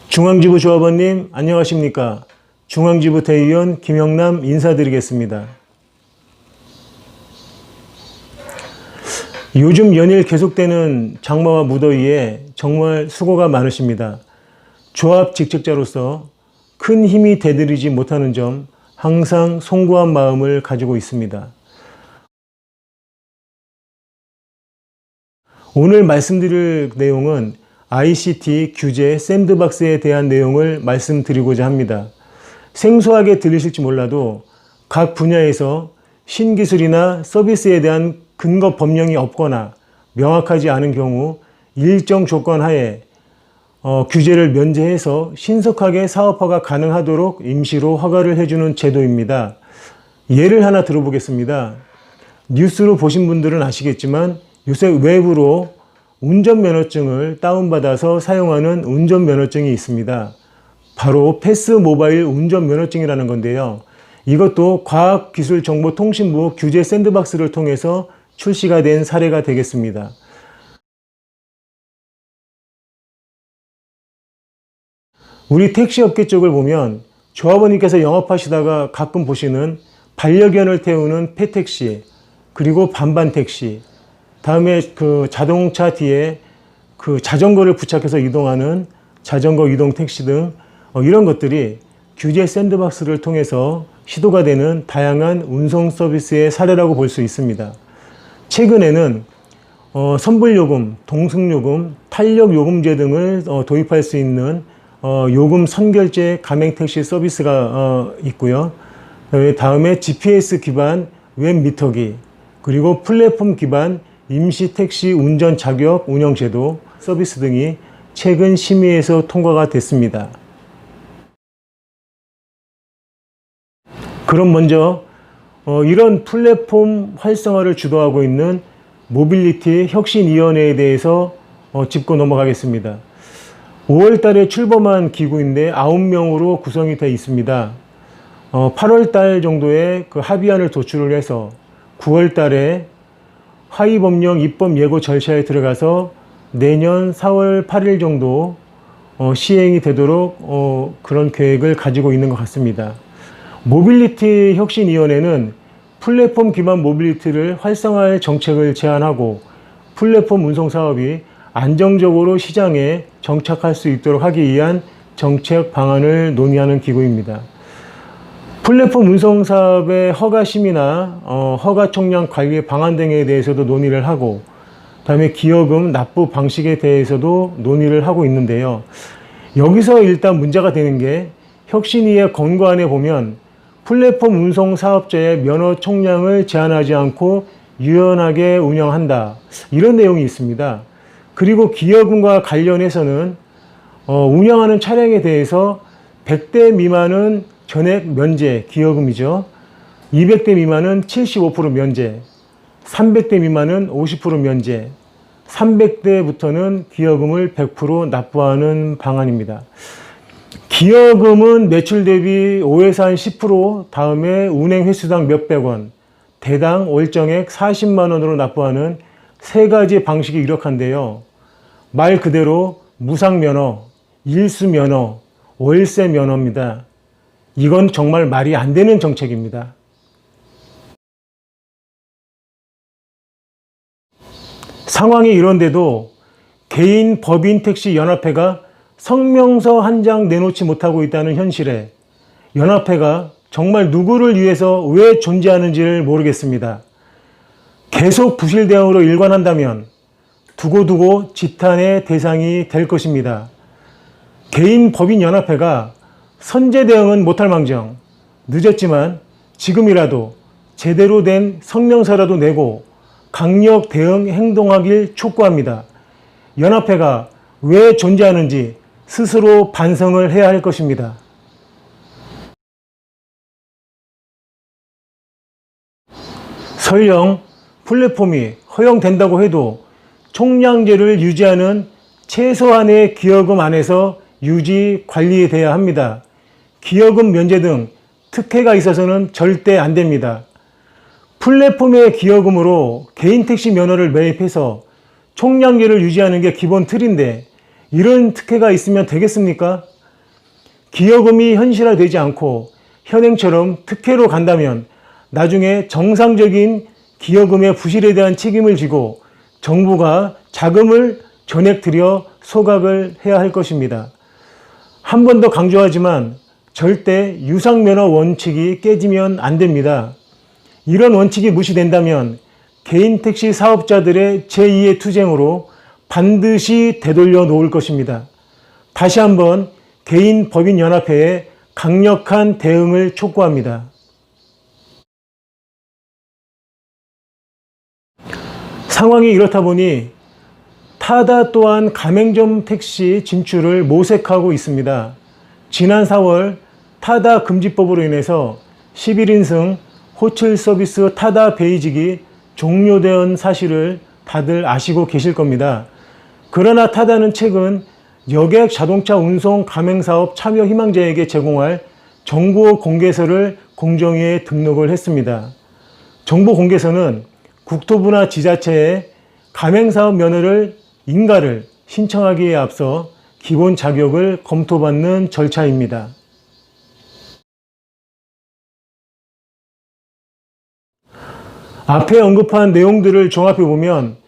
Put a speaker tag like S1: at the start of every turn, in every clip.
S1: 중앙지부 조합원님 안녕하십니까? 중앙지부 대의원 김영남 인사드리겠습니다. 요즘 연일 계속되는 장마와 무더위에 정말 수고가 많으십니다. 조합 직책자로서 큰 힘이 되드리지 못하는 점 항상 송구한 마음을 가지고 있습니다. 오늘 말씀드릴 내용은 ICT 규제 샌드박스에 대한 내용을 말씀드리고자 합니다. 생소하게 들리실지 몰라도 각 분야에서 신기술이나 서비스에 대한 근거 법령이 없거나 명확하지 않은 경우 일정 조건 하에 규제를 면제해서 신속하게 사업화가 가능하도록 임시로 허가를 해주는 제도입니다. 예를 하나 들어보겠습니다. 뉴스로 보신 분들은 아시겠지만 요새 외부로 운전면허증을 다운받아서 사용하는 운전면허증이 있습니다. 바로 패스모바일 운전면허증이라는 건데요. 이것도 과학기술정보통신부 규제 샌드박스를 통해서 출시가 된 사례가 되겠습니다. 우리 택시업계 쪽을 보면 조합원님께서 영업하시다가 가끔 보시는 반려견을 태우는 펫택시, 그리고 반반택시, 다음에 그 자동차 뒤에 그 자전거를 부착해서 이동하는 자전거 이동 택시 등 이런 것들이 규제 샌드박스를 통해서 시도가 되는 다양한 운송 서비스의 사례라고 볼 수 있습니다. 최근에는 선불요금, 동승요금, 탄력요금제 등을 도입할 수 있는 요금 선결제 가맹택시 서비스가 있고요. 다음에 GPS 기반 웹 미터기, 그리고 플랫폼 기반 임시 택시 운전 자격 운영 제도 서비스 등이 최근 심의에서 통과가 됐습니다. 그럼 먼저 이런 플랫폼 활성화를 주도하고 있는 모빌리티 혁신위원회에 대해서 짚고 넘어가겠습니다. 5월 달에 출범한 기구인데 9명으로 구성이 되어 있습니다. 8월 달 정도에 그 합의안을 도출을 해서 9월 달에 하위법령 입법 예고 절차에 들어가서 내년 4월 8일 정도 시행이 되도록 그런 계획을 가지고 있는 것 같습니다. 모빌리티 혁신위원회는 플랫폼 기반 모빌리티를 활성화할 정책을 제안하고 플랫폼 운송 사업이 안정적으로 시장에 정착할 수 있도록 하기 위한 정책 방안을 논의하는 기구입니다. 플랫폼 운송 사업의 허가 심의나 허가 총량 관리 방안 등에 대해서도 논의를 하고, 다음에 기여금 납부 방식에 대해서도 논의를 하고 있는데요. 여기서 일단 문제가 되는 게 혁신위의 권고안에 보면 플랫폼 운송 사업자의 면허 총량을 제한하지 않고 유연하게 운영한다, 이런 내용이 있습니다. 그리고 기여금과 관련해서는 운영하는 차량에 대해서 100대 미만은 전액 면제 기여금이죠. 200대 미만은 75% 면제, 300대 미만은 50% 면제, 300대부터는 기여금을 100% 납부하는 방안입니다. 기여금은 매출 대비 5에서 한 10%, 다음에 운행 횟수당 몇백 원, 대당 월정액 40만 원으로 납부하는 세 가지 방식이 유력한데요. 말 그대로 무상면허, 일수면허, 월세면허입니다. 이건 정말 말이 안 되는 정책입니다. 상황이 이런데도 개인 법인 택시 연합회가 성명서 한 장 내놓지 못하고 있다는 현실에 연합회가 정말 누구를 위해서 왜 존재하는지를 모르겠습니다. 계속 부실 대응으로 일관한다면 두고두고 지탄의 대상이 될 것입니다. 개인 법인 연합회가 선제 대응은 못할 망정 늦었지만 지금이라도 제대로 된 성명서라도 내고 강력 대응 행동하길 촉구합니다. 연합회가 왜 존재하는지 스스로 반성을 해야 할 것입니다. 설령 플랫폼이 허용된다고 해도 총량제를 유지하는 최소한의 기여금 안에서 유지 관리돼야 합니다. 기여금 면제 등 특혜가 있어서는 절대 안 됩니다. 플랫폼의 기여금으로 개인 택시 면허를 매입해서 총량제를 유지하는 게 기본 틀인데 이런 특혜가 있으면 되겠습니까? 기여금이 현실화되지 않고 현행처럼 특혜로 간다면 나중에 정상적인 기여금의 부실에 대한 책임을 지고 정부가 자금을 전액 들여 소각을 해야 할 것입니다. 한 번 더 강조하지만 절대 유상면허 원칙이 깨지면 안 됩니다. 이런 원칙이 무시된다면 개인 택시 사업자들의 제2의 투쟁으로 반드시 되돌려 놓을 것입니다. 다시 한번 개인 법인 연합회에 강력한 대응을 촉구합니다. 상황이 이렇다 보니 타다 또한 가맹점 택시 진출을 모색하고 있습니다. 지난 4월 타다 금지법으로 인해서 11인승 호출 서비스 타다 베이직이 종료된 사실을 다들 아시고 계실 겁니다. 그러나 타다는 최근 여객 자동차 운송 가맹사업 참여 희망자에게 제공할 정보 공개서를 공정위에 등록을 했습니다. 정보 공개서는 국토부나 지자체에 가맹사업 면허를 인가를 신청하기에 앞서 기본 자격을 검토받는 절차입니다. 앞에 언급한 내용들을 종합해 보면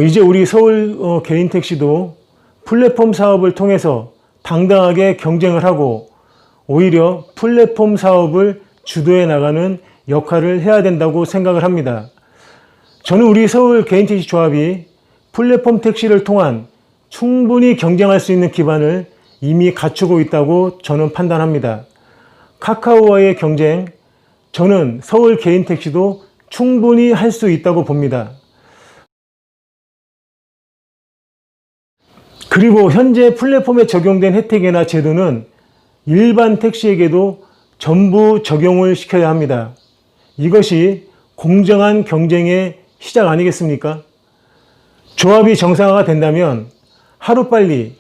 S1: 이제 우리 서울 개인 택시도 플랫폼 사업을 통해서 당당하게 경쟁을 하고 오히려 플랫폼 사업을 주도해 나가는 역할을 해야 된다고 생각을 합니다. 저는 우리 서울 개인 택시 조합이 플랫폼 택시를 통한 충분히 경쟁할 수 있는 기반을 이미 갖추고 있다고 저는 판단합니다. 카카오와의 경쟁, 저는 서울 개인 택시도 충분히 할 수 있다고 봅니다. 그리고 현재 플랫폼에 적용된 혜택이나 제도는 일반 택시에게도 전부 적용을 시켜야 합니다. 이것이 공정한 경쟁의 시작 아니겠습니까? 조합이 정상화가 된다면 하루빨리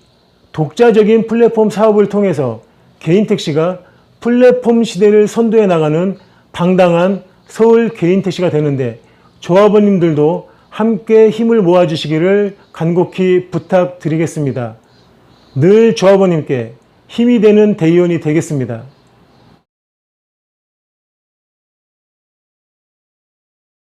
S1: 독자적인 플랫폼 사업을 통해서 개인 택시가 플랫폼 시대를 선도해 나가는 당당한 서울 개인 택시가 되는데 조합원님들도 함께 힘을 모아주시기를 간곡히 부탁드리겠습니다. 늘 조합원님께 힘이 되는 대의원이 되겠습니다.